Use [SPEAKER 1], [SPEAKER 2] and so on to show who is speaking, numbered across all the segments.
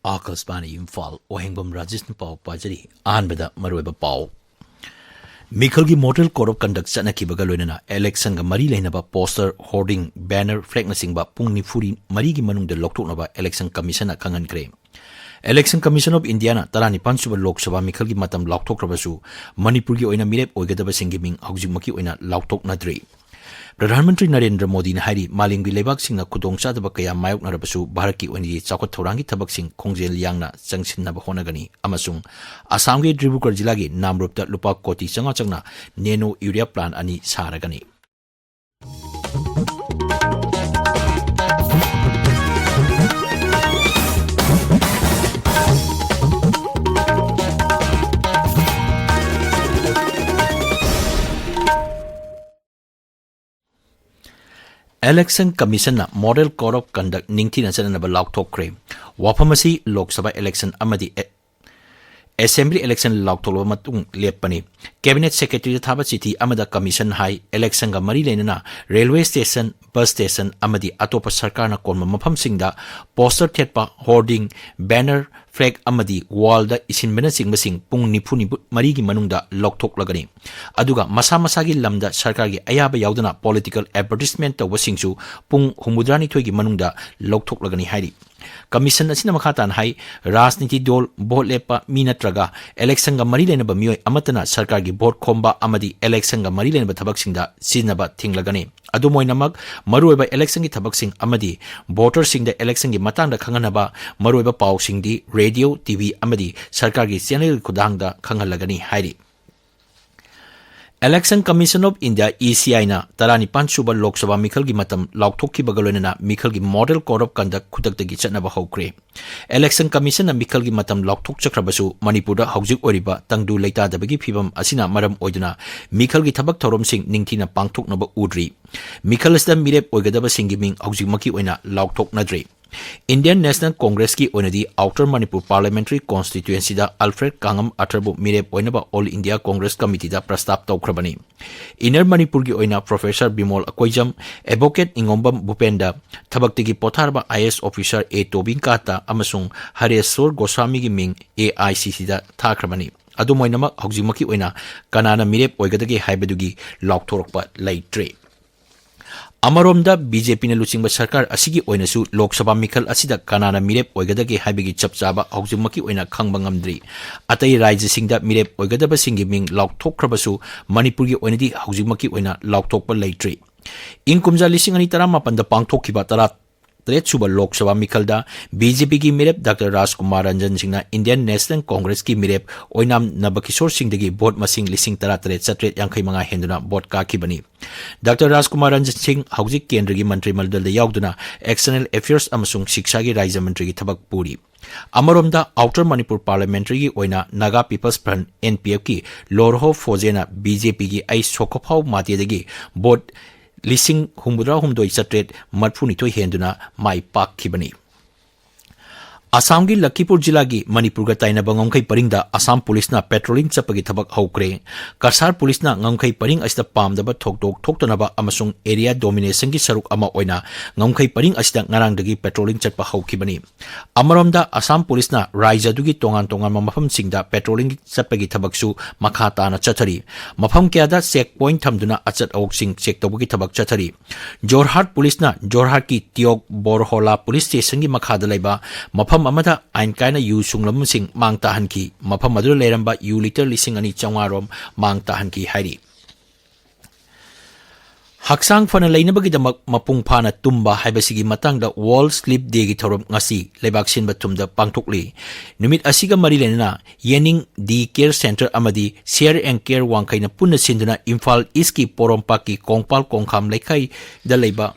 [SPEAKER 1] Akasbani Imphal Wahengbam Rajesh Pau Pajari Anbada Marueba Pau Mikhalgi Model Code of Conduct Sanaki Bagaloina election Mari Lenaba poster hoarding banner flag Singba Pungni Furi Marigi Manung de Loktonaba election commission at Kangan Kre Election Commission of Indiana Tarani Pansuba Lok Sabha Mikhalgi Matam Loktok Rabasu Manipuri Oina Mirep Oigadaba Singiming Auzimaki Oina Loktok Nadri Pradhanmantri Narendra Modi Hari Malingi Lebak Singh Kudong Sadaba Kaya Mayok Narabasu Bharaki Oni Chakot Thorangi Tabak Singh Kongjel Yangna Changsin Naba Honagani Amasung Assamgi Dribukar Jilagi Namrupta Lupa Koti Changa Changna Neno Urea Plan Ani Saragani Election Commission Model Code of Conduct Ningtina Sanaba Lauktok Kre Wapamasi Lok Sabha Election Amadi Assembly Election Lauktok Matung Lepani Cabinet Secretary Thaba City Amada Commission High Election Gamari Lenana Railway Station Bus Station Amadi Atopa Sarkana Konma Mapam Singda Poster Tetpa Hoarding Banner Flag Amadi Wall da Isin Benasing Basing Pung Nipuni Marigi Manunda Loktok Lagani Aduga Masa Masagi Lamda Sarkagi Ayaba Yaudana Political Advertisement of Wasingsu Pung Humudrani Twigi Manunda Loktok Lagani Haidi Commission Asina Makatan Hai Rasniti Dol Bot Lepa Minatraga Election Gamari Lenaba Mio Amatana Sarkagi Bot Komba Amadi Election Gamari Lenaba Tabaksingda Sinaba Tinglagani Adumoy Namag Marueba Election Tabaksing Amadi Voters Sing the Election Matanda Kanganaba Marueba Pau Sing di Radio TV Amadi Sarkagi Channel Kudangda Kangalagani Haidi Election Commission of India ECI na Tarani Pansuba Lok Sabha Mikhalgi Matam Lauktoki Bagalona Mikhalgi Model Code of Conduct Kutakgi Chatnaba Hokre Election Commission na Mikhalgi Matam Lauktok Chakrabasu Manipura Haujuk Oriba Tangdu Leita Dabagi Pibam Asina Maram Oiduna Mikhalgi Tabak Torom Sing Ningtina Pangtok Naba Udri Mikhalasda Mirep Oigadaba Singiming Haujimaki Oina Lauktok Nadri Indian National Congress ki onadi Outer Manipur Parliamentary Constituency da Alfred Kangam Atarbu Mirep oinaba All India Congress Committee da prastap taukrabani Inner Manipur ki oina Professor Bimol Akoijam Advocate Ingombam Bupenda Thabaktigi Potharba IS Officer A Tobin Kata amasung Hareswar Goswami gi ming AICC da thakrabani Adumoinama Haujimaki oina Kanana Mirep oigadagi haibadugi Laukthorokpa Laitre Amaromda BJP na Luchingba Sarkar asigi oinasu Lok Sabha Mikhal asida kanana mirep oigadagi haibigi chapchaba haujumaki oina khangba ngamdri atai rajya singda mirep oigadaba singi ming laukthokrabasu Manipur gi oinadi haujumaki oina laukthokpa leitri inkumja lising ani tarama panda pangthokkiba tara Suba Lok Sabha Mikhalda BJP ki mirep Dr. Rajkumar Ranjan Singna Indian National Congress ki mirep oinam Nabakishore Singh degi vote masing lising tara tret satret yankai manga henduna vote ka kibani Dr. Rajkumar Ranjan Singh haujik kendra gi mantri maldal da yauduna External Affairs amasung Shiksha gi Rajya Mantri gi thabak puri Amaromda Outer Manipur Parliamentary gi oina Naga People's Front NPF ki Lorho Fojena BJP gi ai sokophau mati degi vote Lising Humudra Humdoi Satret Matfunito Henduna Mai Pak Kibani Assam gi Lakipur Jilagi Manipur ga taina bangongkai paringda Assam Police na patrolling chapagi thabak haukre Kasar Police na ngongkai paring asida pamdaba thokdok thoktanaba amasung area domination gi saruk ama oina ngongkai paring asida ngarangdagi patrolling chatpa haukibani Amaromda Assam Police na Raija dugi tongan mafam singda patrolling chapagi thabaksu makhata na chathari mafam kyada checkpoint thamduna achat awok sing check tobagi thabak chathari Jorhat Police na Jorhat ki Tiok Borhola Police Station gi makhada laiba mafam Amada Ain Kaina Yu Sunglam Sing Mang Tahanki, Mapamadu Leramba, Yu Little Lissing Ani Changarom, Mang Tahanki Hari. Haksang Fanalainabagi the Mapung Pana Tumba Habasigi Matanga Wall Sleep Degi Torom Ngasi, Lebaksin Batumda Pangtukli. Numit Asiga Marilena, Yening D Care Center Amadi, Share and Care Wankaina Puna Sinduna, Imphal Iski Porompaki, Kongpal Kongkam Lekai, the Leba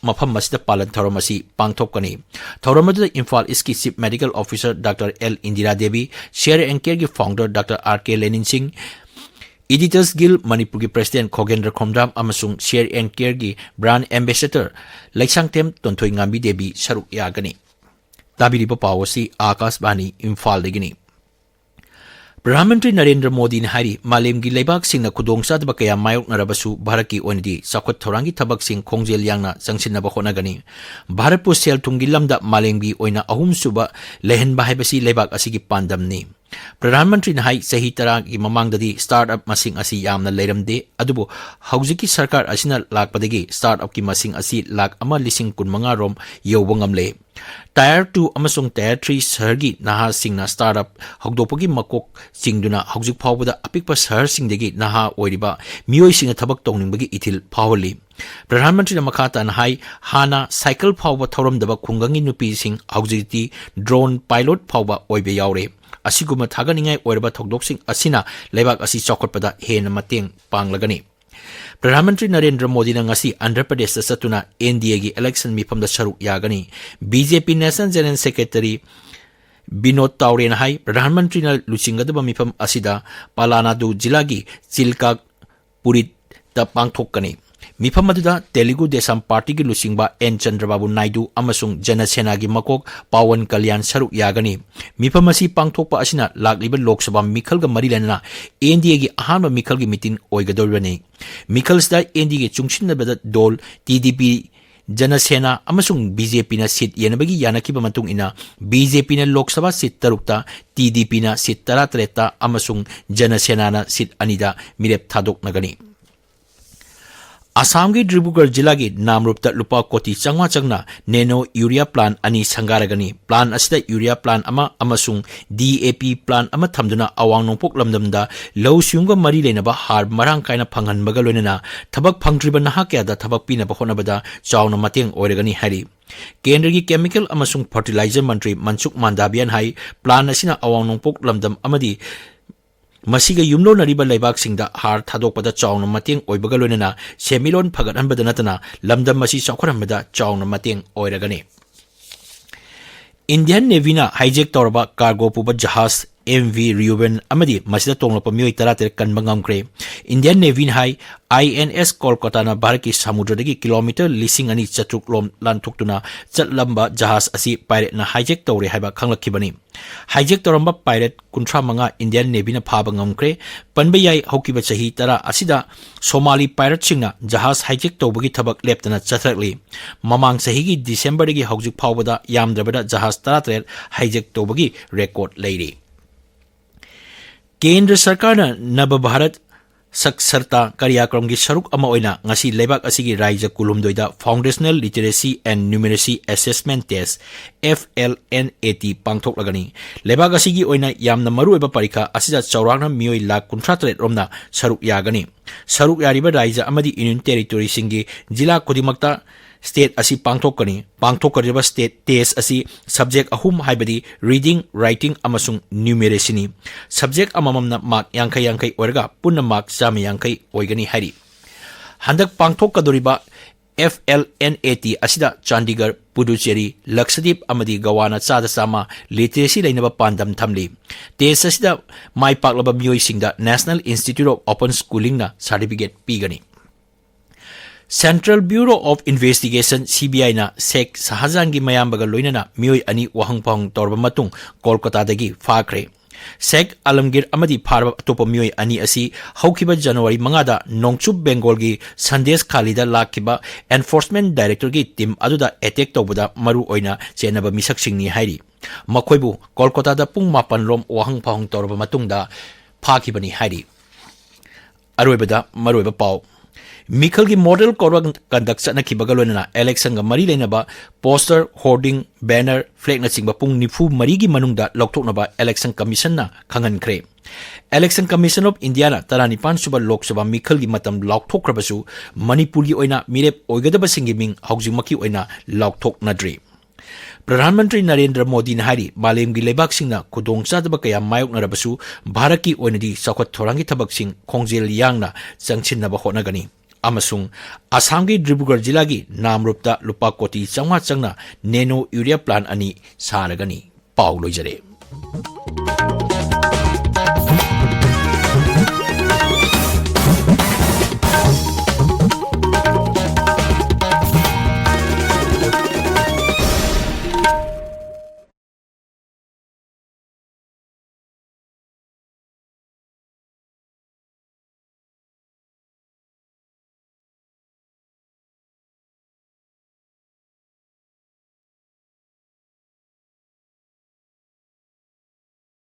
[SPEAKER 1] Mafam Masida Palan Tharamasi Pangtokani. Tharamadu Imphal Iski Chief Medical Officer Dr. L. Indira Devi, Share and Care Founder Dr. R.K. Lenin Singh, Editors Guild Manipur President Khogendra Khomdam Amasung Share and Care Brand Ambassador Laiksangtem Tontoi Ngambi Devi Saruk Yagani. Tabiriba Pawasi Akasbani Imphal Degini. Prahamantri Narendra Modi na hari malemgi leibak sing na kudong sa daba kaya mayok na rabasu Bharat ki oinadi sakot thorangi thabak sing khongjel yangna sangsin na ba honagani Bharat pu sel thunggi lamda malemgi oina ahum suba lehen ba haibasi leibak asigi pandam ni Pradhan Mantri na hai sahi tara ki mamangdadi startup masing asi yamna leiramde adubu haujiki sarkar asina lakpadagi startup ki masing asi lak ama lising kunmanga rom yowbangamle Tier 2 amasung Tier 3 sargi naha singna startup hogdopagi makok singduna hojik phawbada apikpa sahar singdagi naha oiriba mioi singa thabak tongningbagi ithil phawali Pradhan Mantri na makata na hai hana cycle phawba thoramdaba khungangi nupi sing hojiti drone pilot phawba oibe yaure asiguma thaganingai oirba thogdoksing asina leibak asi chokotpada hena mateng panglagani Pradhan Mantri Narendra Modi na ngasi Andhra Pradesh sa satuna NDA gi election mifamda saruk yagani BJP National General Secretary Binod Taure na hai Pradhan Mantri na luchingadaba mifam asida Palanadu jilagi Chilka Purit ta pangthokani Mifam aduda Telugu Desam Party gi lusingba N Chandrababu Naidu amasung Jana Sena gi makok Pawan Kalyan saruk yagani Mifam asi pangthokpa asina lakliba Lok Sabha mikhal ga marilanna NDA gi ahanba mikhal gi meeting oigadorani Mikhalsda NDA gi chungsinnabada dol TDP Jana Sena amasung BJP na seat yenabagi yanakiba matung ina BJP na Lok Sabha seat tarukta TDP na seat 13 amasung Jana Sena na seat anida mirep thadok nagani Assam ki Dibrugarh jila ki namrupta lupa koti changwa changna nano urea plant ani sangaragani plant asida urea plant ama amasung DAP plant ama thamduna awang nongpok lamdamda low siungga mari lenaba har marang kaina phangan baga loinana thabak phangtriba naha kya da thabak pina ba honabada chawna mateng oiragani hari Kendra ki chemical amasung fertilizer mantri Mansukh Mandavian hai plant asina awang nongpok lamdam amadi Masiga yumlo nariba laibak singda har thadokpada chawna mateng oibaga loinana semilon phagathanbada natana lamdam masi chawkharambada chawna mateng oiragani Indian Navy na hijack torba cargo puba jahaz MV Reuben amadi masida tonglapa mioi 13 kanba ngamkre Indian Navy hai INS Kolkata na Bharat ki samudradagi kilometer lising ani chatruk lom lantuktuna chatlamba jahaz asi pirate na hijack tore haiba khanglakibani hijack toramba pirate kuntra manga Indian Navy na phaba ngamkre panba yai hokiba chahi tara asida Somali pirate singna jahaz hijack tobagi thabak leptana chathrakli mamang sahi gi December dagi hojik phawbada yamdrabada jahaz 13 hijack tobagi record leiri Kendra Sarkar na Nava Bharat Saksarta Karyakram gi saruk ama oina ngasi leibak asigi raija kulumdoida Foundational Literacy and Numeracy Assessment Test FLNAT pangthok lagani leibak asigi oina yamna maru eba parikha asida chawrakna mioi lakh 53 romna saruk yagani saruk yariba raija amadi Union Territory singi jila kodimakta State asi pangthokariba state test asi subject ahum haibadi reading writing amasung numeracy ni subject amamamna mark yankai orga punna mark chama yankai oigani hari handak pangthokadoriba FLNAT asida Chandigarh Puducherry Lakshadweep amadi Gowana chada sama literacy lainaba pandam thamli test asida mai paklaba mioi singda National Institute of Open Schooling na certificate pigani Central Bureau of Investigation CBI na Sheikh Shahjahan gi mayambaga loinana mioi ani wahangpang torba matung Kolkata dagi fakhre Sheikh Alamgir amadi pharba atopa mioi ani asi haukiba January 5 da Nongchup Bengal gi Sandesh Khalida lakiba Enforcement Director gi team aduda attack tobada maru oina chenaba misak singni hairi makoibu Kolkata da pung 8 rom wahangpang torba matungda phakibani hairi aroibada maroiba pau Mikhal ki model korwa conduct na kibagaloina election ga mari leinaba poster hoarding banner flag na chingba pung nifu mari gi manungda lokthoknaba election commission na khangankre Election Commission of India na tarani pansuba Lok Sabha Mikhal gi matam lokthokrabasu Manipuri oina mirep oigadaba singi ming haujimaki oina lokthoknadri Pradhan Mantri Narendra Modi na hari malem gi lebak singna kudong sadaba kaya mayok narabasu Bharat ki oinadi sakot thorangi thabak sing khongjel yangna changchinnaba honagani Amasung Assam ki Dibrugarh jila gi namrupta lupa koti changwa changna nano urea plant ani saragani pau loijare